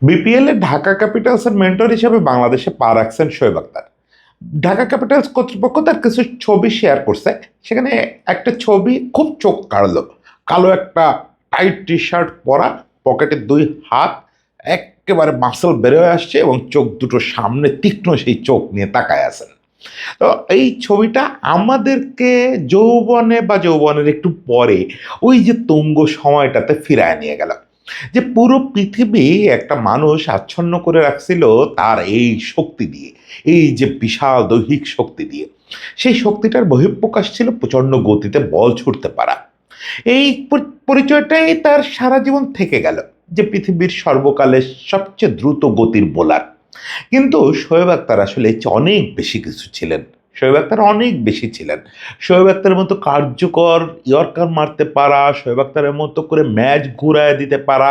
BPL এ Dhaka ক্যাপিটালসের mentor হিসেবে বাংলাদেশে পা রাখছেন শোয়েব আক্তার। ঢাকা ক্যাপিটালস কর্তৃপক্ষ তার কিছু ছবি শেয়ার করছে। সেখানে একটা ছবি খুব চোখ কাড়লো। কালো একটা টাইট টি শার্ট পরা, পকেটে দুই হাত, একেবারে মাসল বেরোয় আসছে এবং চোখ দুটো সামনে তীক্ষ্ণ সেই চোখ নিয়ে তাকায় আছেন। তো এই ছবিটা আমাদেরকে যৌবনে বা যৌবনের একটু পরে ওই যে তুঙ্গ সময়টাতে ফিরায় নিয়ে গেল, যে পুরো পৃথিবী একটা মানুষ আচ্ছন্ন করে রাখছিল তার এই শক্তি দিয়ে, এই যে বিশাল দৈহিক শক্তি দিয়ে। সেই শক্তিটার বহিঃপ্রকাশ ছিল প্রচণ্ড গতিতে বল ছুটতে পারা। এই পরিচয়টাই তার সারা জীবন থেকে গেল, যে পৃথিবীর সর্বকালের সবচেয়ে দ্রুত গতির বোলার। কিন্তু শোয়েব আক্তার আসলে এর চেয়ে অনেক বেশি কিছু ছিলেন। শোয়েব আক্তার অনেক বেশি ছিলেন। শোয়েব আক্তারের মতো কার্যকর ইয়র্কার মারতে পারা, শোয়েব আক্তারের মতো করে ম্যাচ ঘুরায় দিতে পারা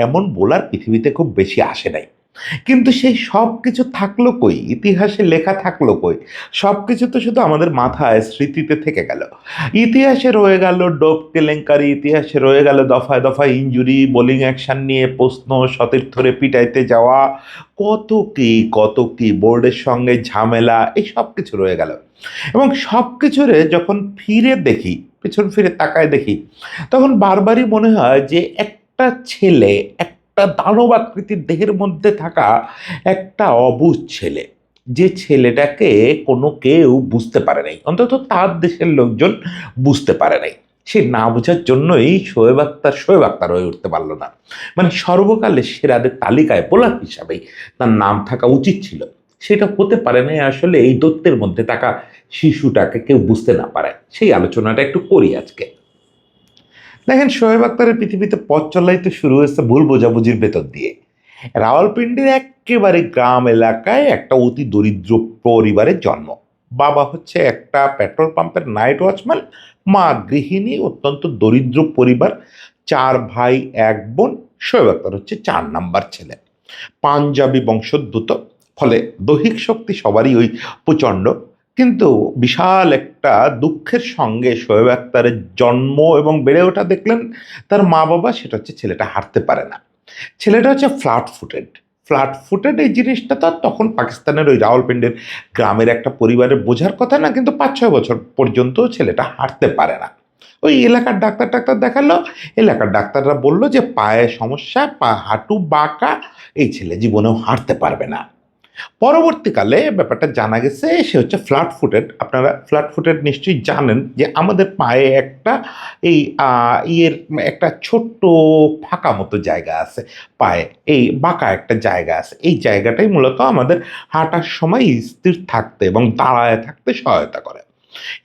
এমন বোলার পৃথিবীতে খুব বেশি আসে নাই। কিন্তু সেই সব কিছু থাকলো কই? ইতিহাসে লেখা থাকলো কই? সব কিছু তো শুধু আমাদের মাথায় স্মৃতিতে থেকে গেল। ইতিহাসে রয়ে গেল ডোপ কেলেঙ্কারি, ইতিহাসে রয়ে গেল দফায় দফায় ইনজুরি, বোলিং অ্যাকশন নিয়ে প্রশ্ন, সতীর্থরে পিটাইতে যাওয়া, কত কি কত কি, বোর্ডের সঙ্গে ঝামেলা, এই সব কিছু রয়ে গেল। এবং সব কিছুরে যখন ফিরে দেখি, পেছন ফিরে তাকায় দেখি, তখন বারবারই মনে হয় যে একটা ছেলে, একটা দানব আকৃতির দেহের মধ্যে থাকা একটা অবুঝ ছেলে, যে ছেলেটাকে কোনো কেউ বুঝতে পারে নাই, অন্তত তার দেশের লোকজন বুঝতে পারে নাই। সে না বোঝার জন্যই শোয়েব আক্তার হয়ে উঠতে পারলো না। মানে সর্বকালের সেরাদের তালিকায় বোলার হিসাবেই তার নাম থাকা উচিত ছিল। সেটা হতে পারে না আসলে এই দৈত্যের মধ্যে থাকা শিশুটাকে কেউ বুঝতে না পারে। সেই আলোচনাটা একটু করি আজকে। দেখেন, শোয়েব আক্তারের পৃথিবীতে পথ চলাই তো শুরু হয়েছে ভুল বোঝাবুঝির ভেতর দিয়ে। রাওয়ালপিন্ডির একেবারে গ্রাম এলাকায় একটা অতি দরিদ্র পরিবারের জন্ম। বাবা হচ্ছে একটা পেট্রোল পাম্পের নাইট ওয়াচম্যান, মা গৃহিণী, অত্যন্ত দরিদ্র পরিবার, চার ভাই এক বোন। শোয়েব আক্তার হচ্ছে 4 নাম্বার ছেলে, পাঞ্জাবি বংশোদ্ভূত। ফলে দৈহিক শক্তি সবারই ওই প্রচণ্ড। কিন্তু বিশাল একটা দুঃখের সঙ্গে শোয়েব আক্তারের জন্ম এবং বেড়ে ওঠা দেখলেন তার মা বাবা, সেটা হচ্ছে ছেলেটা হাঁটতে পারে না। ছেলেটা হচ্ছে ফ্ল্যাট ফুটেড। ফ্ল্যাট ফুটেড এই জিনিসটা তো আর তখন পাকিস্তানের ওই রাওয়ালপিন্ডির গ্রামের একটা পরিবারের বোঝার কথা না, কিন্তু 5-6 বছর পর্যন্ত ছেলেটা হাঁটতে পারে না। ওই এলাকার ডাক্তার টাক্তার দেখালো। এলাকার ডাক্তাররা বলল যে পায়ে সমস্যা, পা হাঁটু বাঁকা, এই ছেলে জীবনেও হাঁটতে পারবে না। পরবর্তীকালে ব্যাপারটা জানা গেছে সে হচ্ছে ফ্ল্যাট ফুটেড। আপনারা ফ্ল্যাট ফুটেড নিশ্চয়ই জানেন যে আমাদের পায়ে একটা এই ইয়ের একটা ছোট্ট ফাঁকা মতো জায়গা আছে পায়ে, এই বাঁকা একটা জায়গা আছে। এই জায়গাটাই মূলত আমাদের হাঁটার সময় স্থির থাকতে এবং দাঁড়ায় থাকতে সহায়তা করে।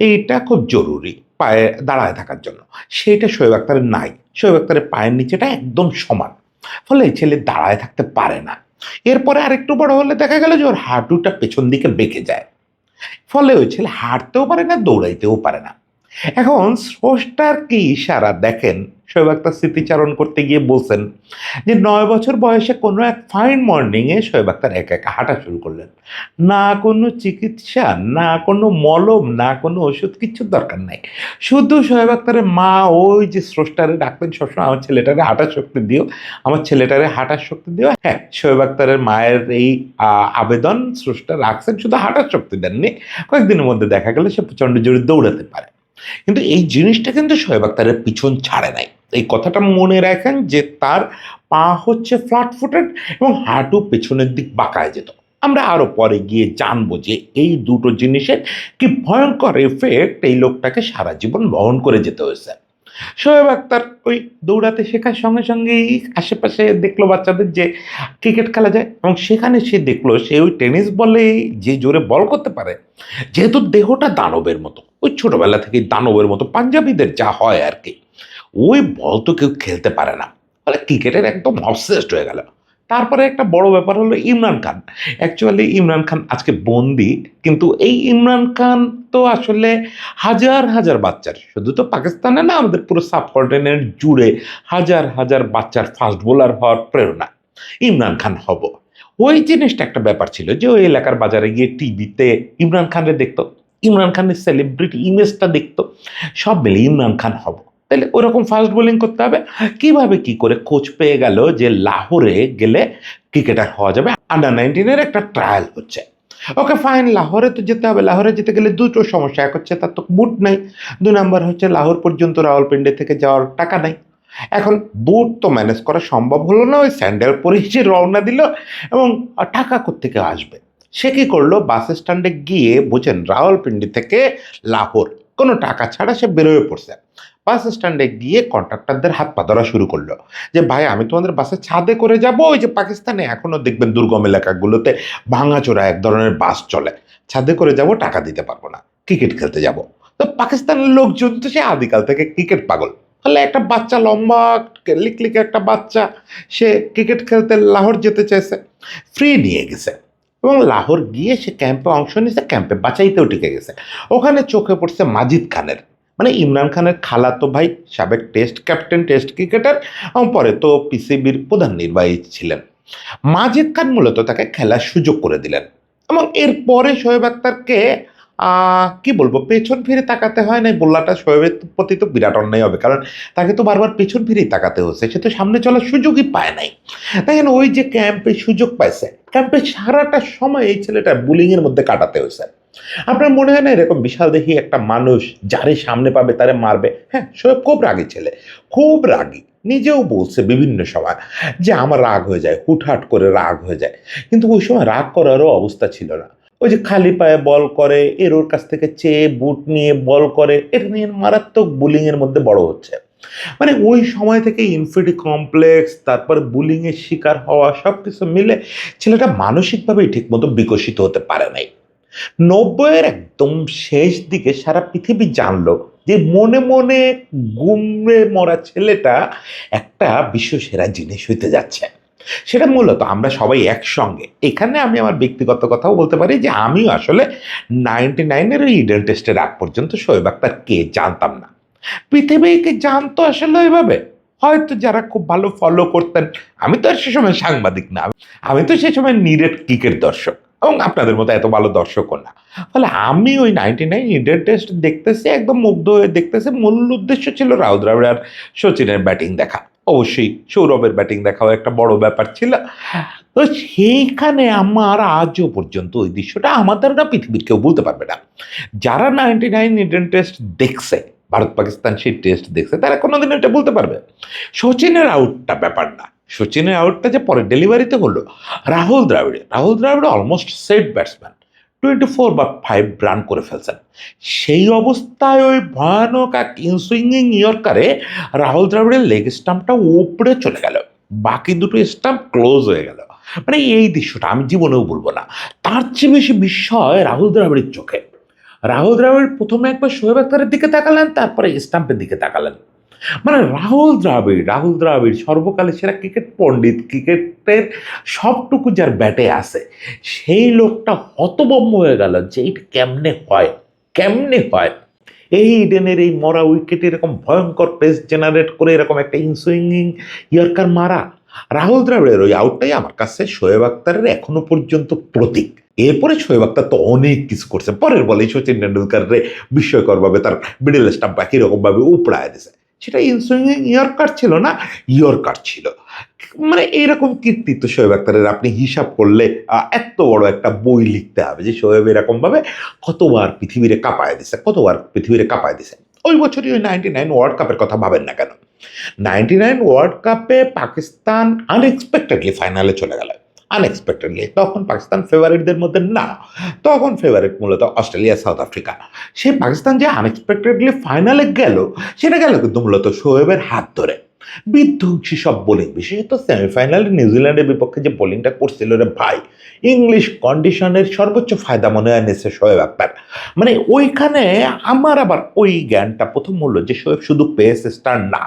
এইটা খুব জরুরি পায়ে দাঁড়ায় থাকার জন্য। সেটা শোয়েব আক্তারের নাই। শোয়েব আক্তারের পায়ের নিচেটা একদম সমান। ফলে এই ছেলে দাঁড়ায় থাকতে পারে না। এরপরে আরেকটু বড় হলে দেখা গেল যে ওর হাঁটুটা পেছন দিকে বেঁকে যায়। ফলে ওই ছেলে হাঁটতেও পারে না, দৌড়াইতেও পারে না। এখন স্রষ্টার কি ইশারা দেখেন, শোয়েব আক্তার স্মৃতিচারণ করতে গিয়ে বলছেন যে 9 বছর বয়সে কোনো এক ফাইন মর্নিংয়ে শোয়েব আক্তার একা একা হাঁটা শুরু করলেন। না কোনো চিকিৎসা, না কোনো মলম, না কোনো ওষুধ, কিচ্ছুর দরকার নাই। শুধু শোয়েব আক্তারের মা ওই যে স্রষ্টারে ডাকতেন সবসময়, আমার ছেলেটারে হাঁটার শক্তি দিও, আমার ছেলেটারে হাঁটার শক্তি দিও। হ্যাঁ, শোয়েব আক্তারের মায়ের এই আবেদন স্রষ্টা রাখছেন, শুধু হাঁটার শক্তি দেননি। কয়েকদিনের মধ্যে দেখা গেল সে প্রচণ্ড জোরে দৌড়াতে পারে। কিন্তু এই জিনিসটা কিন্তু শোয়েব আক্তারের পিছন ছাড়ে নাই। এই কথাটা মনে রাখেন যে তার পা হচ্ছে ফ্ল্যাট ফুটেড এবং হাঁটু পেছনের দিক বাঁকায় যেত। আমরা আরো পরে গিয়ে জানবো যে এই দুটো জিনিসের কি ভয়ঙ্কর এফেক্ট এই লোকটাকে সারা জীবন বহন করে যেতে হয়েছে। শোয়েব আক্তার ওই দৌড়াতে শেখার সঙ্গে সঙ্গেই আশেপাশে দেখলো বাচ্চাদের যে ক্রিকেট খেলা যায়, এবং সেখানে সে দেখলো সে ওই টেনিস বলে যে জোরে বল করতে পারে। যেহেতু দেহটা দানবের মতো, ওই ছোটবেলা থেকেই দানবের মতো পাঞ্জাবিদের যা হয় আর কি, ওই বল তো কেউ খেলতে পারে না। ফলে ক্রিকেটের একদম অবসেসড হয়ে গেল। তারপরে একটা বড় ব্যাপার হলো ইমরান খান। অ্যাকচুয়ালি ইমরান খান আজকে বন্দি, কিন্তু এই ইমরান খান তো আসলে হাজার হাজার বাচ্চার, শুধু তো পাকিস্তানে না, আমাদের পুরো সাবকন্টিনেন্ট জুড়ে হাজার হাজার বাচ্চার ফাস্ট বোলার হওয়ার প্রেরণা। ইমরান খান হব, ওই জিনিসটা একটা ব্যাপার ছিল যে ওই এলাকার বাজারে গিয়ে টিভিতে ইমরান খানরে দেখতো, ইমরান খানের সেলিব্রিটি ইমেজটা দেখতো, সব মিলে ইমরান খান হব। তাহলে ওরকম ফাস্ট বোলিং করতে হবে। কিভাবে কি করে কোচ পেয়ে গেল যে লাহোরে গেলে ক্রিকেটার হওয়া যাবে, আন্ডার 19-এর একটা ট্রায়াল হচ্ছে। ওকে ফাইন, লাহোরে তো যেতে হবে। লাহোরে যেতে গেলে দুটো সমস্যা, এক হচ্ছে তার তো বুট নাই, 2 নাম্বার হচ্ছে লাহোর পর্যন্ত রাওয়ালপিন্ডি থেকে যাওয়ার টাকা নাই। এখন বুট তো ম্যানেজ করা সম্ভব হলো না, ওই স্যান্ডেল পরে সে রওনা দিল, এবং টাকা কোত্থেকে আসবে? সে কি করলো, বাস স্ট্যান্ডে গিয়ে বুঝেন রাওয়ালপিন্ডি থেকে লাহোর কোনো টাকা ছাড়া সে বেরোয় পড়ছে। বাস স্ট্যান্ডে গিয়ে কন্ট্রাক্টরদের হাত পা ধরা শুরু করলো যে ভাই আমি তোমাদের বাসে ছাদে করে যাব, ওই যে পাকিস্তানে এখনো দেখবেন দুর্গম এলাকাগুলোতে ভাঙাচোরা এক ধরনের বাস চলে, ছাদে করে যাব, টাকা দিতে পারবো না, ক্রিকেট খেলতে যাব। তো পাকিস্তানের লোকজন তো সে আদিকাল থেকে ক্রিকেট পাগল, তাহলে একটা বাচ্চা লম্বা লিকলিকে একটা বাচ্চা, সে ক্রিকেট খেলতে লাহোর যেতে চাইছে, ফ্রি নিয়ে গেছে, এবং লাহোর গিয়ে সে ক্যাম্পে অংশ নিয়েছে, ক্যাম্পে বাঁচাইতেও টিকে গেছে। ওখানে চোখে পড়ছে মাজিদ খানের, মানে ইমরান খানের খালাতো ভাই, সাবেক টেস্ট ক্যাপ্টেন, টেস্ট ক্রিকেটার, এবং পরে তো পিসিবির প্রধান নির্বাহী ছিলেন। মাজিদ খান মূলত তাকে খেলার সুযোগ করে দিলেন, এবং এরপরে শোয়েব আক্তারকে কি বলবো, পেছন ফিরে তাকাতে হয় না, বললাটা শোয়েবের প্রতি তো বিরাট অন্যায় হবে, কারণ তাকে তো বারবার পেছন ফিরেই তাকাতে হচ্ছে, সে তো সামনে চলার সুযোগই পায় নাই। দেখেন ওই যে ক্যাম্পে সুযোগ পাইছে, ক্যাম্পে সারাটা সময় এই ছেলেটা বুলিংয়ের মধ্যে কাটাতে হয়েছে। আপনার মনে হয় না এরকম বিশাল দেখি একটা মানুষ যারে সামনে পাবে তারে মারবে? হ্যাঁ, শোয়েব খুব রাগী ছেলে, খুব রাগী, নিজেও বলছে বিভিন্ন সময় যে আমার রাগ হয়ে যায়, হুটহাট করে রাগ হয়ে যায়, কিন্তু ওই সময় রাগ করারও অবস্থা ছিল না। ওই যে খালি পায়ে বল করে, এর ওর কাছ থেকে চেয়ে বুট নিয়ে বল করে, এটা নিয়ে মারাত্মক বুলিংয়ের মধ্যে বড় হচ্ছে। মানে ওই সময় থেকে ইনফিনিটি কমপ্লেক্স, তারপর বুলিংয়ের শিকার হওয়া, সব কিছু মিলে ছেলেটা মানসিকভাবেই ঠিকমতো বিকশিত হতে পারে নাই। 90-এর একদম শেষ দিকে সারা পৃথিবী জানলো যে মনে মনে গুমড়ে মরা ছেলেটা একটা বিশ্বসেরা জিনিস হইতে যাচ্ছে। সেটা মূলত আমরা সবাই একসঙ্গে, এখানে আমি আমার ব্যক্তিগত কথাও বলতে পারি যে আমিও আসলে 99-এর ওই ইডেন টেস্টের আগ পর্যন্ত শোয়েব আক্তার কে জানতাম না। পৃথিবীকে জানতো আসলে ওইভাবে হয়তো যারা খুব ভালো ফলো করতেন। আমি তো আর সে সময় সাংবাদিক না, আমি তো সে সময় নিরেট ক্রিকেট দর্শক, এবং আপনাদের মতো এত ভালো দর্শকও না। ফলে আমি ওই 99 ইন্ডিয়ান টেস্ট দেখতেছি, একদম মুগ্ধ হয়ে দেখতেছি। মূল উদ্দেশ্য ছিল রাহুল দ্রাবিড় আর সচিনের ব্যাটিং দেখা, অবশ্যই সৌরভের ব্যাটিং দেখাও একটা বড় ব্যাপার ছিল। তো সেইখানে আমার আজও পর্যন্ত ওই দৃশ্যটা আমাদের না পৃথিবীর কেউ বলতে পারবে না। যারা 99 ইন্ডিয়ান টেস্ট দেখছে, ভারত পাকিস্তান সেই টেস্ট দেখছে, তারা কোনোদিন এটা বলতে পারবে। সচিনের আউটটা ব্যাপার না, সচিনের আউটটা যে পরে ডেলিভারিতে হলো Rahul Dravid almost set batsman, 24/5 run করে ফেলছেন। সেই অবস্থায় ওই ভয়ানক এক ইনসুইঙ্গিং ইয়র্কারে রাহুল দ্রাবিড়ের লেগ স্টাম্পটা উপড়ে চলে গেল, বাকি দুটো স্টাম্প ক্লোজ হয়ে গেল। মানে এই দৃশ্যটা আমি জীবনেও বলবো না। তার চেয়ে বেশি বিস্ময় রাহুল দ্রাবিড়ের চোখে। রাহুল দ্রাবিড় প্রথমে একবার শোয়েব আক্তারের দিকে তাকালেন, তারপরে স্টাম্পের দিকে তাকালেন। মানে রাহুল দ্রাবিড় সর্বকালের সেরা ক্রিকেট পণ্ডিত, ক্রিকেটের সবটুকু যার ব্যাটে আছে, সেই লোকটা হতভম্ব হয়ে গেল যে এটা কেমনে হয় এই ইডেনের এই মরা উইকেটে এরকম ভয়ঙ্কর পেস জেনারেট করে এরকম একটা ইনসুইঙ্গিং ইয়র্কার মারা। রাহুল দ্রাবিড়ের ওই আউটটাই আমার কাছে শোয়েব আক্তারের এখনো পর্যন্ত প্রতীক। এরপরে শোয়েব আক্তার তো অনেক কিছু করছে, পরের বলেই সচিন টেন্ডুলকারের বিস্ময়করভাবে তার মিডল স্টাম্প একই রকমভাবে উপড়ায় দিছে। সেটা ইনসুইঙ্গিং ইয়র্কার ছিল না, ইয়র্কার ছিল। মানে এইরকম কীর্তিত্ব শোয়েব আক্তারের আপনি হিসাব করলে এত বড় একটা বই লিখতে হবে যে শোয়েব এরকমভাবে কতবার পৃথিবীরে কাঁপায় দিছে। ওই বছরই ওই 99 ওয়ার্ল্ড কাপের কথা ভাবেন না কেন, 99 ওয়ার্ল্ড কাপে পাকিস্তান আনএক্সপেক্টেডলি ফাইনালে চলে গেল। আনএক্সপেক্টেডলি, তখন পাকিস্তান ফেভারিটদের মধ্যে না, তখন ফেভারিট মূলত অস্ট্রেলিয়া, সাউথ আফ্রিকা। সেই পাকিস্তান যে আনএক্সপেক্টেডলি ফাইনালে গেল, সেটা গেল কিন্তু মূলত শোয়েবের হাত ধরে। বিধ্বংসী সব বোলিং, বিশেষত সেমিফাইনালে নিউজিল্যান্ডের বিপক্ষে যে বোলিংটা করছিল রে ভাই, ইংলিশ কন্ডিশনের সর্বোচ্চ ফায়দা মনে হয় নিচ্ছে শোয়েব আক্তার। মানে ওইখানে আমার আবার ওই জ্ঞানটা প্রথম হলো যে শোয়েব শুধু পেস স্টার না,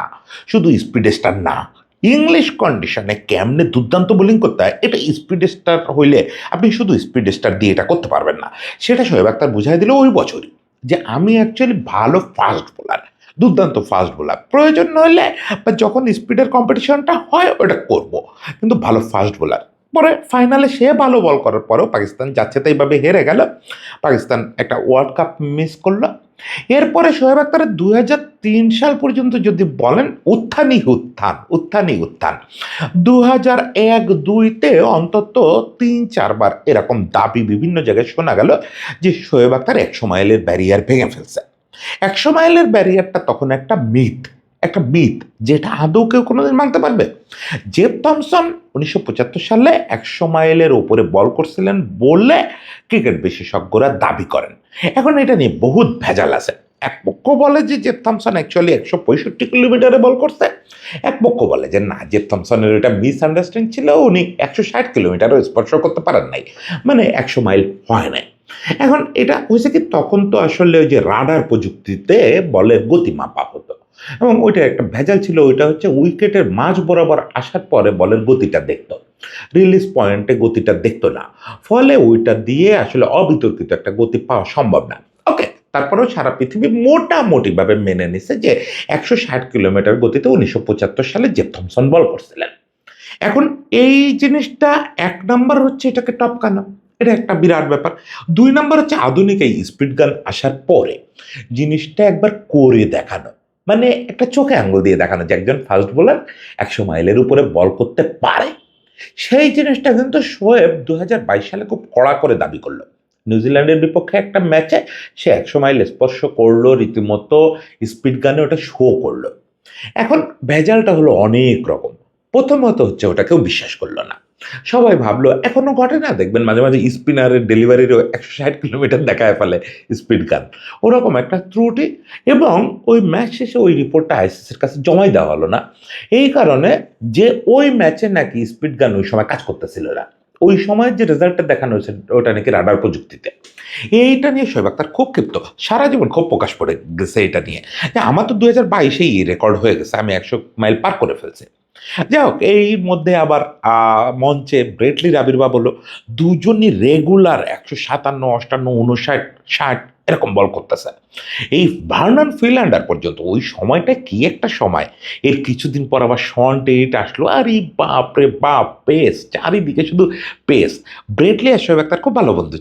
শুধু স্পিড স্টার না, ইংলিশ কন্ডিশনে কেমনে দুর্দান্ত বোলিং করতে হয়, এটা স্পিড স্টার হইলে আপনি শুধু স্পিড স্টার দিয়ে এটা করতে পারবেন না। সেটা শোয়েব আক্তার বুঝাই দিল ওই বছরই, যে আমি অ্যাকচুয়ালি ভালো ফাস্ট বোলার, দুর্দান্ত ফাস্ট বোলার, প্রয়োজন হলে বা যখন স্পিডের কম্পিটিশনটা হয় ওটা করব, কিন্তু ভালো ফাস্ট বোলার। পরে ফাইনালে সে ভালো বল করার পরেও পাকিস্তান যাচ্ছে তাই এইভাবে হেরে গেল। পাকিস্তান একটা ওয়ার্ল্ড কাপ মিস করলো। এরপরে শোয়েব আখতারের 2003 সাল পর্যন্ত যদি বলেন উত্থানই উত্থান 2001-2-তে অন্তত 3-4 বার এরকম দাবি বিভিন্ন জায়গায় শোনা গেল যে শোয়েব আখতার 100 মাইলের ব্যারিয়ার ভেঙে ফেলছে। 100 মাইলের ব্যারিয়ারটা তখন একটা মিথ যেটা আদৌ কেউ কোনোদিন মানতে পারবে? জেফ থমসন 1975 সালে 100 মাইলের ওপরে বল করছিলেন বলে ক্রিকেট বিশেষজ্ঞরা দাবি করেন। এখন এটা নিয়ে বহুত ভেজাল আছে। এক পক্ষ বলে যে জেফ থমসন অ্যাকচুয়ালি 165 কিলোমিটারে বল করছে, এক পক্ষ বলে যে না, জেফ থমসনের এটা মিসআন্ডারস্ট্যান্ডিং ছিল, উনি 160 কিলোমিটারও স্পর্শ করতে পারেন নাই, মানে 100 মাইল হয় নাই। এখন এটা হয়েছে কি, তখন তো আসলে ওই যে রাডার প্রযুক্তিতে বলের গতি মাপা হতো এবং ওইটা একটা ভেজাল ছিল। ওইটা হচ্ছে উইকেটের মাঝ বরাবর আসার পরে বলের গতিটা দেখতো, রিলিজ পয়েন্টে গতিটা দেখতো না, ফলে ওইটা দিয়ে আসলে অবিতর্কিত একটা গতি পাওয়া সম্ভব না। ওকে, তারপরেও সারা পৃথিবী মোটামুটিভাবে মেনে নিছে যে 160 কিলোমিটার গতিতে 1975 সালে জেফ থমসন বল করছিলেন। এখন এই জিনিসটা 1 নাম্বার হচ্ছে এটাকে টপকানো, এটা একটা বিরাট ব্যাপার। 2 নাম্বার হচ্ছে আধুনিক এই স্পিড গান আসার পরে জিনিসটা একবার করে দেখানো, মানে একটা চোখে আঙ্গুল দিয়ে দেখানো যে একজন ফাস্ট বোলার 100 মাইলের উপরে বল করতে পারে। সেই জিনিসটা কিন্তু শোয়েব 2022 সালে খুব কড়া করে দাবি করলো। নিউজিল্যান্ডের বিপক্ষে একটা ম্যাচে সে 100 মাইল স্পর্শ করলো, রীতিমতো স্পিড গানে ওটা শো করলো। এখন ভেজালটা হলো অনেক রকম। প্রথমত হচ্ছে ওটা কেউ বিশ্বাস করলো না, সবাই ভাবলো, এখনো ঘটে না, দেখবেন মাঝে মাঝে স্পিনারের ডেলিভারিরও 160 কিলোমিটার দেখায় ফেলে স্পিড গান, ওরকম একটা ত্রুটি। এবং ওই ম্যাচ শেষে ওই রিপোর্টটা আইসিসির কাছে জমাই দেওয়া হলো না, এই কারণে যে ওই ম্যাচে নাকি স্পিড গান ওই সময় কাজ করতেছিল না, ওই সময় যে রেজাল্টটা দেখানো হয়েছে ওটা নাকি রাডার প্রযুক্তিতে। এইটা নিয়ে শোয়েব আখতার খুব ক্ষিপ্ত, সারা জীবন খুব প্রকাশ পড়ে গেছে এটা নিয়ে যে আমার তো 2022-এই রেকর্ড হয়ে গেছে, আমি 100 মাইল পার করে ফেলছি। যাই হোক, এই মধ্যে আবার মঞ্চে ব্রেটলির আবির্ভাব হলো। দুজনই রেগুলার 157, 58, 59, 60 এরকম বল করতেছে। এই ভার্নন ফিল্যান্ডার পর্যন্ত, ওই সময়টা কি একটা সময়। এর কিছুদিন পর আবার শন টেট আসলো, আরে বাপ রে বাপ, পেস চারিদিকে শুধু পেস। ব্রেটলি আর শোয়েব আখতার খুব ভালো বন্ধু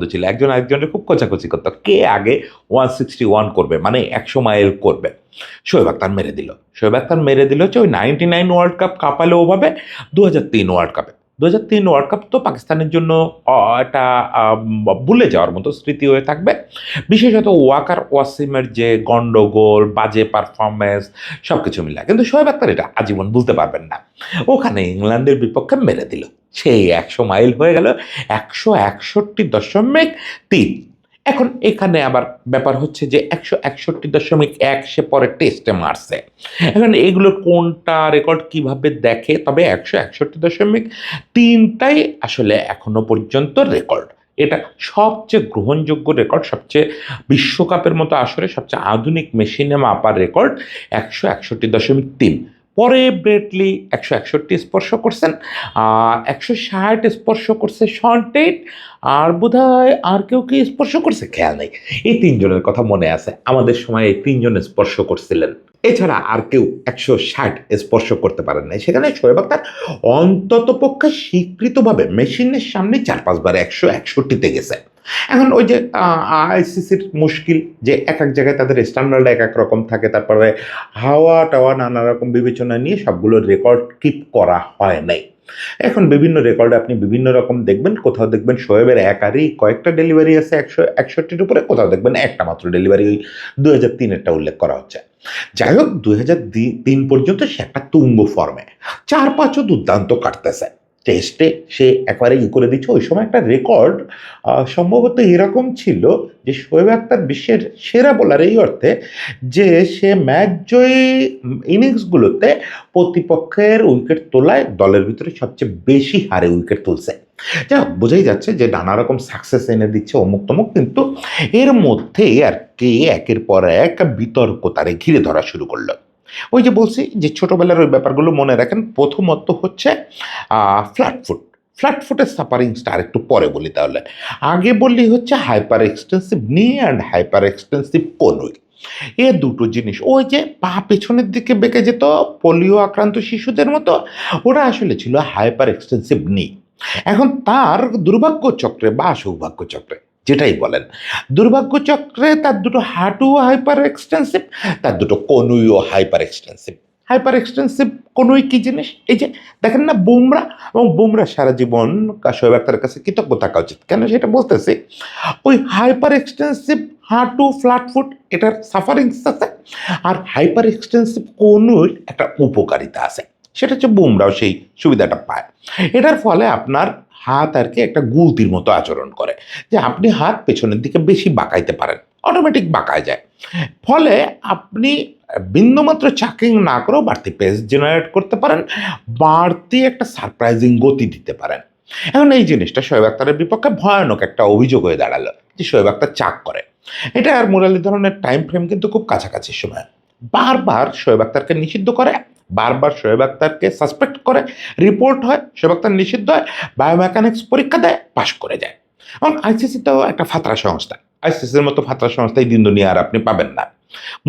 ছিল, একজন আরেকজনের খুব কোচাকুচি করতো, কে আগে 161 করবে, মানে 100 মাইল করবে। শোয়েব আখতার মেরে দিল হচ্ছে ওই 99 ওয়ার্ল্ড কাপ কাঁপালো ওভাবে 2003 ওয়ার্ল্ড কাপে। 2003 ওয়ার্ল্ড কাপ তো পাকিস্তানের জন্য একটা ভুলে যাওয়ার মতো স্মৃতি হয়ে থাকবে, বিশেষত ওয়াকার ওয়াসিমের যে গন্ডগোল, বাজে পারফরমেন্স, সব কিছু মিলে। কিন্তু শোয়েব আখতার এটা আজীবন ভুলতে পারবেন না। ওখানে ইংল্যান্ডের বিপক্ষে মেরে দিল, সেই 100 মাইল হয়ে গেল 161.3। এখন এখানে আবার ব্যাপার হচ্ছে যে 161.1 সে পরে টেস্টে মারছে। এখন এগুলোর কোনটা রেকর্ড কিভাবে দেখে, তবে 161.3টাই আসলে এখনো পর্যন্ত রেকর্ড। এটা সবচেয়ে গ্রহণযোগ্য রেকর্ড, সবচেয়ে বিশ্বকাপের মতো আসরে সবচেয়ে আধুনিক মেশিনে মাপার রেকর্ড 161.3। পরে ব্রেটলি 161 স্পর্শ করছেন, 160 স্পর্শ করছে শন টেট, আর বোধহয় আর কেউ কি স্পর্শ করছে খেয়াল নেই। এই তিনজনের কথা মনে আছে, আমাদের সময় এই তিনজন স্পর্শ করছিলেন, এছাড়া আর কেউ 160 স্পর্শ করতে পারেন নাই। সেখানে শোয়েব আখতার অন্তত পক্ষে স্বীকৃতভাবে মেশিনের সামনে 4-5 বার 161-তে গেছে। এখন ওই যে আইসিসির মুশকিল যে এক এক জায়গায় তাদের স্ট্যান্ডার্ড এক এক রকম থাকে, তারপরে হাওয়া টাওয়া নানা রকম বিবেচনা নিয়ে সবগুলোর রেকর্ড কিপ করা হয় নাই। এখন বিভিন্ন রেকর্ডে আপনি বিভিন্ন রকম দেখবেন, কোথাও দেখবেন শোয়েবের একারই কয়েকটা ডেলিভারি আছে 161-র উপরে, কোথাও দেখবেন একটা মাত্র ডেলিভারি, ওই 2003-এরটা উল্লেখ করা হচ্ছে। যাই হোক, 2003 পর্যন্ত সে একটা তুঙ্গ ফর্মে 4-5ও দুর্দান্ত কাটতেছে, টেস্টে সে একবারে করে দিচ্ছে। ওই সময় একটা রেকর্ড সম্ভবত এরকম ছিল যে শোয়েব আখতার বিশ্বের সেরা বোলার এই অর্থে যে সে ম্যাচ জয়ী ইনিংসগুলোতে প্রতিপক্ষের উইকেট তোলায় দলের ভিতরে সবচেয়ে বেশি হারে উইকেট তুলছে। যা বোঝাই যাচ্ছে যে নানা রকম সাকসেস এনে দিচ্ছে অমুক তমুক, কিন্তু এর মধ্যেই আর কি একের পর এক বিতর্ক তারে ঘিরে ধরা শুরু করলো। ওই যে বলছি যে ছোটবেলার ওই ব্যাপারগুলো মনে রাখেন। প্রথমত হচ্ছে ফ্ল্যাটফুটের সাপারিংসটা আর একটু পরে বলি, তাহলে আগে বললি হচ্ছে হাইপার এক্সটেন্সিভ নি অ্যান্ড হাইপার এক্সটেন্সিভ কোন উইল। এ দুটো জিনিস ওই যে পা পেছনের দিকে বেঁকে যেত পোলিও আক্রান্ত শিশুদের মতো, ওরা আসলে ছিল হাইপার এক্সটেন্সিভ নি। এখন তার দুর্ভাগ্য চক্রে বা সৌভাগ্য চক্রে যেটাই বলেন, দুর্ভাগ্য চক্রে তার দুটো হাঁটুও হাইপার এক্সটেন্সিভ, তার দুটো কনুইও হাইপার এক্সটেন্সিভ। হাইপার এক্সটেন্সিভ কনুই কি জিনিস? এই যে দেখেন না বুমরা, এবং বুমরা সারা জীবন শোয়েব আক্তারের কাছে কৃতজ্ঞ থাকা উচিত। কেন সেটা বলতেছি, ওই হাইপার এক্সটেন্সিভ হাঁটু ফ্ল্যাট ফুট এটার সাফারিংস আছে, আর হাইপার এক্সটেন্সিভ কনুর একটা উপকারিতা আছে, সেটা হচ্ছে বুমরাও সেই সুবিধাটা পায়। এটার ফলে আপনার হাত আর কি একটা গুলতির মতো আচরণ করে, যে আপনি হাত পেছনের দিকে বেশি বাঁকাইতে পারেন, অটোমেটিক বাঁকায় যায়। ফলে আপনি বিন্দুমাত্র চাকিং না করেও বাড়তি পেস জেনারেট করতে পারেন, বাড়তি একটা সারপ্রাইজিং গতি দিতে পারেন। এখন এই জিনিসটা শোয়েব আক্তারের বিপক্ষে ভয়ানক একটা অভিযোগ হয়ে দাঁড়ালো যে শোয়েব আক্তার চাক করে। এটা আর মুরালি ধরনের টাইম ফ্রেম কিন্তু খুব কাছাকাছি সময়। বারবার শোয়েব আক্তারকে নিষিদ্ধ করে, বারবার শোয়েব আক্তারকে সাসপেক্ট করে, রিপোর্ট হয়, শোয়েব আক্তার নিষিদ্ধ হয়, বায়োমেকানিক্স পরীক্ষা দেয়, পাশ করে যায়। এবং আইসিসি তো একটা ফাতরা সংস্থা, আইসিসির মতো ফাতরা সংস্থায় দিন দুনিয়া আর আপনি পাবেন না।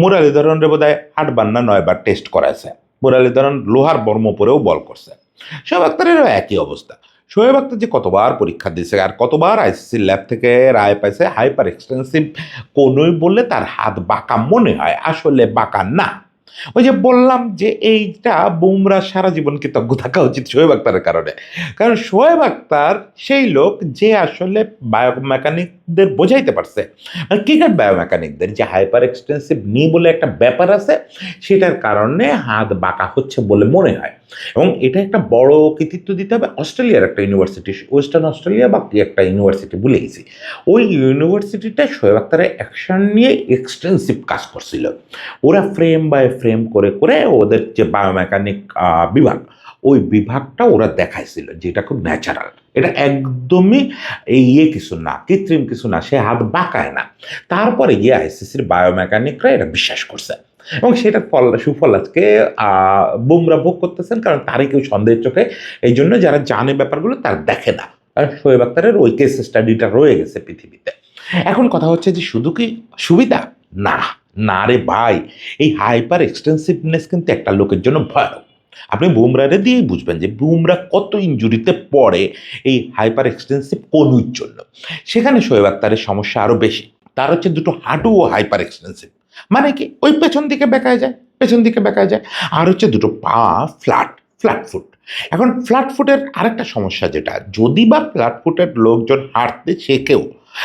মুরালিধরনের বোধ হয় 8 বার না 9 বার টেস্ট করাইছে, মুরালিধরন লোহার বর্ম পরেও বল করছে। শোয়েব আক্তারেরও একই অবস্থা। শোয়েব আক্তার যে কতবার পরীক্ষা দিয়েছে আর কতবার আইসিসির ল্যাব থেকে রায় পাইছে হাইপার এক্সটেন্সিভ কোনোই বললে তার হাত বাঁকা মনে হয়, আসলে বাঁকা না। ওই যে বললাম যে এইটা বুমরা সারা জীবন কৃতজ্ঞ থাকা উচিত শোয়েব আক্তারের কারণে। কারণ শোয়েব আক্তার সেই লোক যে আসলে বায়োমেকানিকদের বোঝাইতে পারছে, মানে ক্রিকেট বায়োমেকানিকদের যে হাইপার এক্সটেন্সিভ নি বলে একটা ব্যাপার আছে, সেটার কারণে হাত বাঁকা হচ্ছে বলে মনে হয়। এবং এটা একটা বড় কৃতিত্ব দিতে হবে অস্ট্রেলিয়ার একটা ইউনিভার্সিটি, ওয়েস্টার্ন অস্ট্রেলিয়া বা কি একটা ইউনিভার্সিটি ভুলে গেছি। ওই ইউনিভার্সিটিটা শোয়েব আক্তারের অ্যাকশন নিয়ে এক্সটেন্সিভ কাজ করছিল। ওরা ফ্রেম বাই ফ্রেম করে করে ওদের যে বায়োমেকানিক বিভাগ, ওই বিভাগটা ওরা দেখাইছিল যেটা খুব ন্যাচারাল, এটা একদমই কিছু না, কৃত্রিম কিছু না, সে হাত বাঁকায় না। তারপরে গিয়ে আইসিসির বায়োমেকানিকরা এটা বিশ্বাস করছে, এবং সেটার সুফল আজকে বুমরা ভোগ করতেছেন, কারণ তারই কেউ সন্দেহের চোখে, এই জন্য যারা জানে ব্যাপারগুলো তারা দেখে না, কারণ শোয়েব আক্তারের ওই কেস স্টাডিটা রয়ে গেছে পৃথিবীতে। এখন কথা হচ্ছে যে শুধু কি সুবিধা? না, না রে ভাই, এই হাইপার এক্সটেন্সিভনেস কিন্তু একটা লোকের জন্য ভয়ানক। আপনি বুমরারে দিয়েই বুঝবেন যে বুমরা কত ইনজুরিতে পড়ে এই হাইপার এক্সটেন্সিভ কনুইর জন্য। সেখানে শোয়েব আক্তারের সমস্যা আরও বেশি, তার হচ্ছে দুটো হাঁটুও হাইপার এক্সটেন্সিভ, মানে কি ওই পেছন দিকে বেঁকায় যায়, পেছন দিকে বেঁকায় যায়। আর হচ্ছে দুটো পা ফ্ল্যাট, ফ্ল্যাট ফুট। এখন ফ্ল্যাট ফুটের আরেকটা সমস্যা, যেটা যদি বা ফ্ল্যাট ফুটের লোকজন হাঁটতে শেখেও,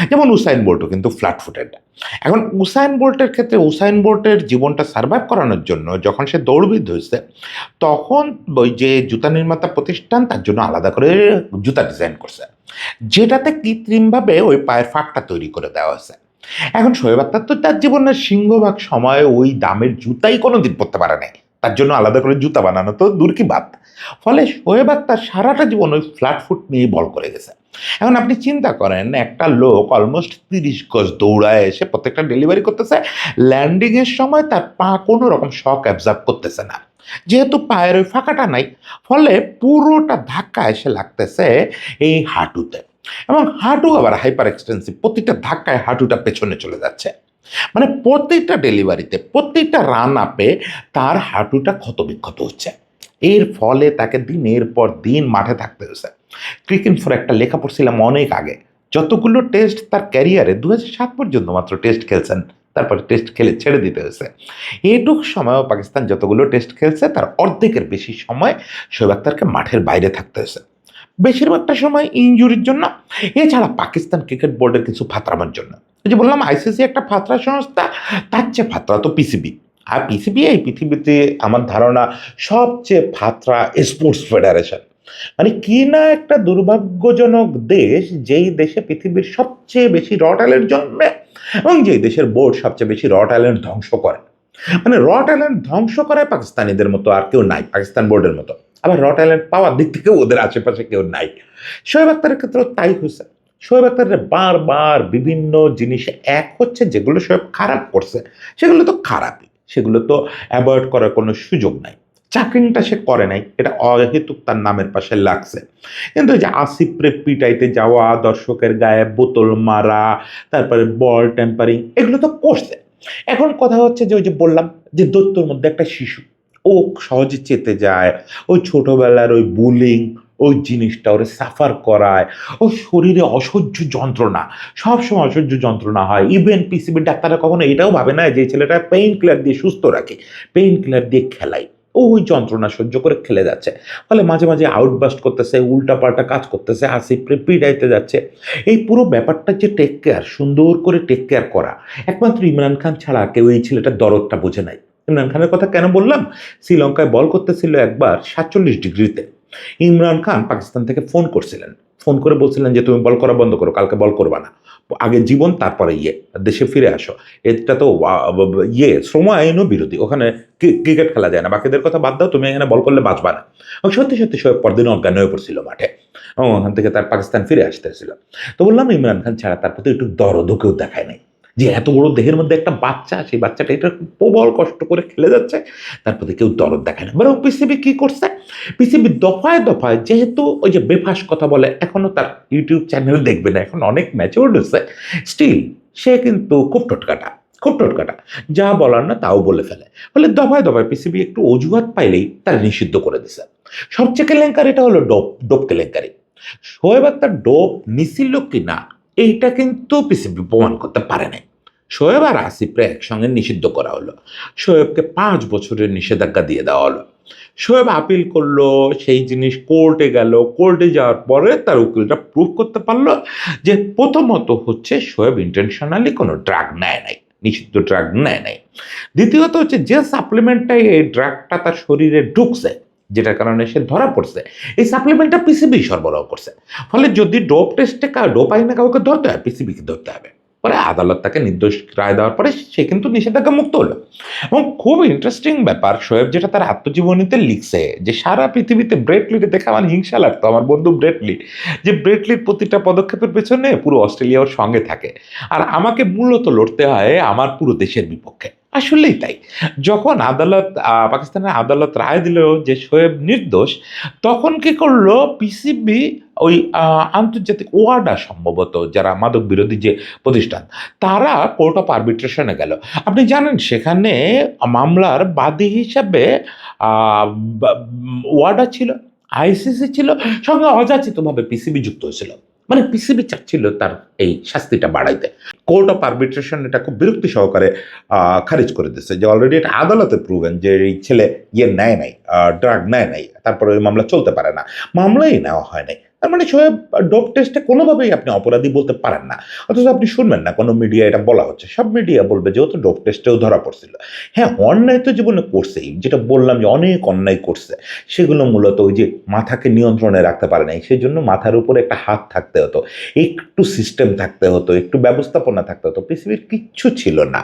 যেমন উসাইন বোল্টও কিন্তু ফ্ল্যাট ফুটেড। এখন উসাইন বোল্টের ক্ষেত্রে উসাইন বোল্টের জীবনটা সার্ভাইভ করানোর জন্য যখন সে দৌড়বিদ হয়েছে, তখন ওই যে জুতা নির্মাতা প্রতিষ্ঠান তার জন্য আলাদা করে জুতা ডিজাইন করছে, যেটাতে কৃত্রিমভাবে ওই পায়ের ফাঁকটা তৈরি করে দেওয়া হয়েছে। এখন শোয়েব আক্তার তো তার জীবনের সিংহভাগ সময় ওই দামের জুতাই কোনোদিন পরতে পারে নাই, তার জন্য আলাদা করে জুতা বানানো তো দূর কি বাদ। ফলে শোয়েব আক্তার সারাটা জীবন ওই ফ্ল্যাট ফুট নিয়ে বল করে গেছে। এখন আপনি চিন্তা করেন, একটা লোক অলমোস্ট 30 গজ দৌড়ায় এসে প্রত্যেকটা ডেলিভারি করতেছে, ল্যান্ডিংয়ের সময় তার পা কোনো রকম শক অ্যাবজর্ব করতেছে না, যেহেতু পায়ের ওই ফাঁকাটা নাই। ফলে পুরোটা ধাক্কা এসে লাগতেছে এই হাঁটুতে, এবং হাঁটু আবার হাইপার এক্সটেন্সিভ, প্রতিটা ধাক্কায় হাঁটুটা পেছনে চলে যাচ্ছে। মানে প্রত্যেকটা ডেলিভারিতে, প্রত্যেকটা রান আপে তার হাঁটুটা ক্ষতবিক্ষত হচ্ছে। এর ফলে তাকে দিনের পর দিন মাঠে থাকতে হয়েছে। ক্রিকেট ফর একটা লেখা পড়ছিলাম অনেক আগে, যতগুলো টেস্ট তার ক্যারিয়ারে 2007 পর্যন্ত মাত্র টেস্ট খেলছেন, তারপরে টেস্ট খেলে ছেড়ে দিতে হয়েছে। এটুক সময়ও পাকিস্তান যতগুলো টেস্ট খেলছে তার অর্ধেকের বেশি সময় শোয়েব আক্তারকে মাঠের বাইরে থাকতে হয়েছে, বেশিরভাগটা সময় ইনজুরির জন্য। এছাড়া পাকিস্তান ক্রিকেট বোর্ডের কিছু ফাতরামের জন্য। এই যে বললাম আইসিসি একটা ফাতরা সংস্থা, তার চেয়ে ফাতরা তো পিসিবি। আর পিসিবি এই পৃথিবীতে আমার ধারণা সবচেয়ে ফাতরা স্পোর্টস ফেডারেশন। মানে কি না একটা দুর্ভাগ্যজনক দেশ, যেই দেশে পৃথিবীর সবচেয়ে বেশি র ট্যালেন্ট জন্মে, এবং যেই দেশের বোর্ড সবচেয়ে বেশি র ট্যালেন্ট ধ্বংস করে। মানে র ট্যালেন্ট ধ্বংস করায় পাকিস্তানিদের মতো আর কেউ নাই, পাকিস্তান বোর্ডের মতো। আবার র ট্যালেন্ট পাওয়ার দিক থেকেও ওদের আশেপাশে কেউ নাই। শোয়েব আক্তারের ক্ষেত্রেও তাই হয়েছে। শোয়েব আক্তারের বারবার বিভিন্ন জিনিসে এক হচ্ছে, যেগুলো শোয়েব খারাপ করছে সেগুলো তো খারাপই, সেগুলো তো অ্যাভয়েড করার কোনো সুযোগ নাই। চাকরিটা সে করে নাই, এটা অহেতুক তার নামের পাশে লাগছে। কিন্তু ওই যে আসিফরে পিটাইতে যাওয়া, দর্শকের গায়ে বোতল মারা, তারপরে বল টেম্পারিং, এগুলো তো করছে। এখন কথা হচ্ছে যে ওই যে বললাম যে দৈত্যর মধ্যে একটা শিশু, ও সহজে চেতে যায়, ওই ছোটবেলার ওই বুলিং, ওই জিনিসটা ওরে সাফার করায়, ও শরীরে অসহ্য যন্ত্রণা, সবসময় অসহ্য যন্ত্রণা হয়। ইভেন পিসিবির ডাক্তাররা কখনো এটাও ভাবে না যে ছেলেটা পেইন কিলার দিয়ে সুস্থ রাখে, পেইন কিলার দিয়ে খেলায়। ও ওই যন্ত্রণা সহ্য করে খেলে যাচ্ছে, ফলে মাঝে মাঝে আউটবাস্ট করতেছে, উল্টাপাল্টা কাজ করতেছে, আসিফরে পিড়াইতে যাচ্ছে। এই পুরো ব্যাপারটা যে টেক কেয়ার, সুন্দর করে টেক কেয়ার করা, একমাত্র ইমরান খান ছাড়া কেউ এই ছেলেটার দরদটা বোঝে নাই। ইমরান খানের কথা কেন বললাম? শ্রীলঙ্কায় বল করতেছিল একবার 47 ডিগ্রিতে। ইমরান খান পাকিস্তান থেকে ফোন করছিলেন, ফোন করে বলছিলেন যে তুমি বল করা বন্ধ করো, কালকে বল করবা না, আগে জীবন তারপরে দেশে ফিরে আসো। এটা তো শ্রম আইনও বিরোধী, ওখানে ক্রিকেট খেলা যায় না, বাকিদের কথা বাদ দাও, তুমি এখানে বল করলে বাঁচবা না। সত্যি সত্যি সব পরদিন অজ্ঞান হয়ে পড়ছিল মাঠে, ওখান থেকে তার পাকিস্তান ফিরে আসতেছিল। তো বললাম ইমরান খান ছাড়া তার প্রতি একটু দরদও কেউ দেখায় নাই, যে এত বড় দেহের মধ্যে একটা বাচ্চা, সেই বাচ্চাটা এটা প্রবল কষ্ট করে খেলে যাচ্ছে, তার প্রতি কেউ দরদ দেখায় না। বরং পিসিবি কি করছে, পিসিবি দফায় দফায়, যেহেতু ওই যে বেফাস কথা বলে, এখনো তার ইউটিউব চ্যানেল দেখবে না, এখন অনেক ম্যাচিউরড হচ্ছে, স্টিল সে কিন্তু খুব টোটকাটা, খুব টোটকাটা, যা বলার না তাও বলে ফেলে। ফলে দফায় দফায় পিসিবি একটু অজুহাত পাইলেই তার নিষিদ্ধ করে দিছে। সবচেয়ে কেলেঙ্কারিটা হলো ডোপ, ডোপ কেলেঙ্কারি। শোয়েব আক্তার ডোপ নিছিল কিনা এইটা কিন্তু পিসিবি প্রমাণ করতে পারে নাই। শোয়েব আর আসিফরে একসঙ্গে নিষিদ্ধ করা হলো, শোয়েবকে 5 বছরের নিষেধাজ্ঞা দিয়ে দেওয়া হলো। শোয়েব আপিল করলো, সেই জিনিস কোর্টে গেল, কোর্টে যাওয়ার পরে তার উকিলরা প্রুভ করতে পারলো যে প্রথমত হচ্ছে শোয়েব ইন্টেনশনালি কোনো ড্রাগ নেয় নাই, নিষিদ্ধ ড্রাগ নেয় নাই। দ্বিতীয়ত হচ্ছে যে সাপ্লিমেন্টটাই এই ড্রাগটা তার শরীরে ঢুকছে, যেটার কারণে সে ধরা পড়ছে, এই সাপ্লিমেন্টটা পিসিবি সরবরাহ করছে। ফলে যদি ডোপ টেস্টে ডোপ আইনে কাউকে ধরতে হয়, পিসিবিকে ধরতে হবে। পরে আদালত তাকে নির্দোষ রায় দেওয়ার পরে সে কিন্তু নিষেধাজ্ঞা মুক্ত হলো। এবং খুব ইন্টারেস্টিং ব্যাপার, শোয়েব যেটা তার আত্মজীবনীতে লিখছে, যে সারা পৃথিবীতে ব্রেটলিকে দেখে আমার হিংসা লাগতো, আমার বন্ধু ব্রেটলি, যে ব্রেটলির প্রতিটা পদক্ষেপের পেছনে পুরো অস্ট্রেলিয়া ওর সঙ্গে থাকে, আর আমাকে মূলত লড়তে হয় আমার পুরো দেশের বিপক্ষে। আসলেই তাই। যখন আদালত, পাকিস্তানের আদালত রায় দিল যে শোয়েব নির্দোষ, তখন কি করলো পিসিবি, ওই আন্তর্জাতিক ওয়াডা সম্ভবত, যারা মাদক বিরোধী যে প্রতিষ্ঠান, তারা কোর্ট অফ আরবিট্রেশনে গেল। আপনি জানেন সেখানে মামলার বাদী হিসাবে ওয়াডা ছিল, আইসিসি ছিল, সঙ্গে অযাচিতভাবে পিসিবি যুক্ত হয়েছিল। মানে পিসিবি চাচ্ছিল তার এই শাস্তিটা বাড়াইতে। কোর্ট অফ আরবিট্রেশন এটা খুব বিরক্তি সহকারে খারিজ করে দিচ্ছে, যে অলরেডি এটা আদালতে প্রুভেন যে এই ছেলে নেয় নাই, ড্রাগ নেয় নাই, তারপরে ওই মামলা চলতে পারে না, মামলাই নেওয়া হয় নাই। তার মানে শোয়েব ডোপ টেস্টে কোনোভাবেই আপনি অপরাধী বলতে পারেন না। অথচ আপনি শুনবেন না কোনো মিডিয়া এটা বলা হচ্ছে, সব মিডিয়া বলবে যেহেতু ডোপ টেস্টেও ধরা পড়ছিল। হ্যাঁ, অন্যায় তো জীবনে করছেই, যেটা বললাম যে অনেক অন্যায় করছে, সেগুলো মূলত ওই যে মাথাকে নিয়ন্ত্রণে রাখতে পারে নাই, সেই জন্য মাথার উপরে একটা হাত থাকতে হতো, একটু সিস্টেম থাকতে হতো, একটু ব্যবস্থাপনা থাকতে হতো। পৃথিবীর কিচ্ছু ছিল না,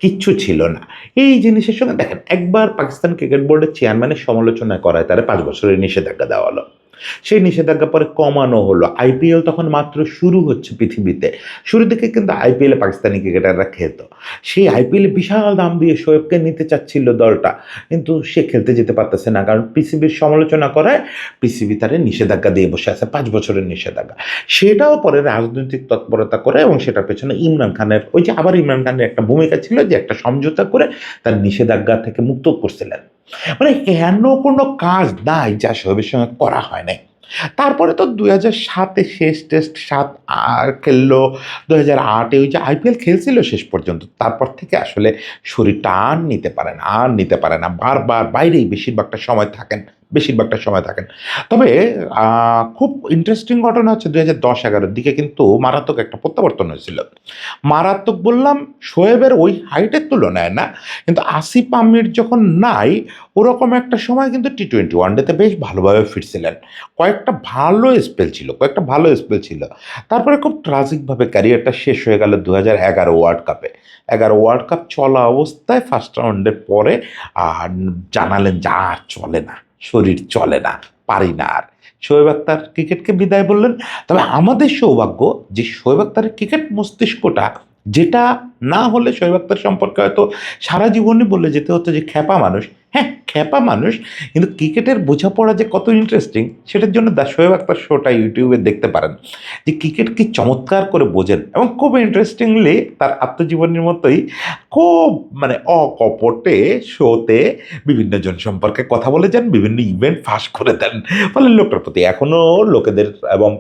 কিচ্ছু ছিল না। এই জিনিসের সঙ্গে দেখেন, একবার পাকিস্তান ক্রিকেট বোর্ডের চেয়ারম্যানের সমালোচনা করায় তারা 5 বছরের নিষেধাজ্ঞা দেওয়া হলো। সেই নিষেধাজ্ঞা পরে কমানো হলো। আইপিএল তখন মাত্র শুরু হচ্ছে পৃথিবীতে, শুরু থেকে কিন্তু আইপিএলে পাকিস্তানি ক্রিকেটাররা খেলতো। সেই আইপিএলে বিশাল দাম দিয়ে শোয়েবকে নিতে চাচ্ছিল দলটা, কিন্তু সে খেলতে যেতে পারতেছে না, কারণ পিসিবির সমালোচনা করায় পিসিবি তারে নিষেধাজ্ঞা দিয়ে বসে আছে, 5 বছরের নিষেধাজ্ঞা। সেটাও পরে রাজনৈতিক তৎপরতা করে, এবং সেটার পেছনে ইমরান খানের, ওই যে আবার ইমরান খানের একটা ভূমিকা ছিল, যে একটা সমঝোতা করে তার নিষেধাজ্ঞা থেকে মুক্ত করছিলেন। মানে কেন কোনো কাজ নাই যা শোয়েবের সঙ্গে করা হয় নাই। তারপরে তো 2007-এ শেষ টেস্ট 7 খেললো, 2008-এ ওই যে আইপিএল খেলছিল শেষ পর্যন্ত, তারপর থেকে আসলে শরীরটা আর নিতে পারে না, আর নিতে পারে না, বারবার বাইরেই বেশিরভাগটা সময় থাকেন, বেশিরভাগটা সময় থাকেন। তবে খুব ইন্টারেস্টিং ঘটনা হচ্ছে 2010-11 দিকে কিন্তু মারাত্মক একটা প্রত্যাবর্তন হয়েছিল। মারাত্মক বললাম শোয়েবের ওই হাইটের তুলনায় না, কিন্তু আসিফ আমির যখন নাই, ওরকম একটা সময় কিন্তু টি-20 ওয়ানডেতে বেশ ভালোভাবে ফিরছিলেন। কয়েকটা ভালো স্পেল ছিল, কয়েকটা ভালো স্পেল ছিল। তারপরে খুব ট্রাজিকভাবে ক্যারিয়ারটা শেষ হয়ে গেল 2011 ওয়ার্ল্ড কাপে। 11 ওয়ার্ল্ড কাপ চলা অবস্থায় ফার্স্ট রাউন্ডের পরে জানালেন যে আর চলে না, শরীর চলে না, পারি না আর। শোয়েব আক্তার ক্রিকেটকে বিদায় বললেন। তবে আমাদের সৌভাগ্য যে শোয়েব আক্তারের ক্রিকেট মস্তিষ্কটা, যেটা না হলে শোয়েব আক্তার সম্পর্কে হয়তো সারা জীবনই বলে যেতে হতো যে খ্যাপা মানুষ। হ্যাঁ, খ্যাপা মানুষ, কিন্তু ক্রিকেটের বোঝাপড়া যে কত ইন্টারেস্টিং সেটার জন্য দ্য শোয়েব আক্তার শোটা ইউটিউবে দেখতে পারেন, যে ক্রিকেট কি চমৎকার করে বোঝেন এবং খুব ইন্টারেস্টিংলি তার আত্মজীবনীর মতোই খুব মানে অকপটে শোতে বিভিন্ন জন সম্পর্কে কথা বলে যান, বিভিন্ন ইভেন্ট ফাঁস করে দেন। ফলে লোকটার প্রতি এখনও লোকেদের এবং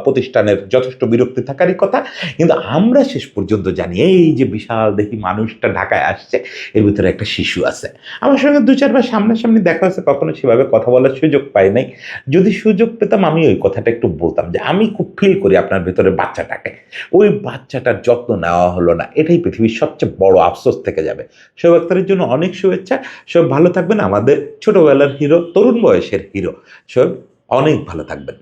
প্রতিষ্ঠানের যথেষ্ট বিরক্তি থাকারই কথা। কিন্তু আমরা শেষ পর্যন্ত জানি এই যে বিশাল দেখি মানুষটা ঢাকায় আসছে, এর ভিতরে একটা শিশু আছে। আমার সঙ্গে দু চারবার সামনাসামনি দেখা হয়েছে, কখনো সেভাবে কথা বলার সুযোগ পাই নাই। যদি সুযোগ পেতাম আমি ওই কথাটা একটু বলতাম যে আমি খুব ফিল করি আপনার ভেতরে বাচ্চাটাকে, ওই বাচ্চাটার যত্ন নেওয়া হলো না, এটাই পৃথিবীর সবচেয়ে বড় আফসোস থেকে যাবে। শোয়েব আক্তারের জন্য অনেক শুভেচ্ছা। সব ভালো থাকবেন, আমাদের ছোটবেলার হিরো, তরুণ বয়সের হিরো শোয়েব, অনেক ভালো থাকবেন।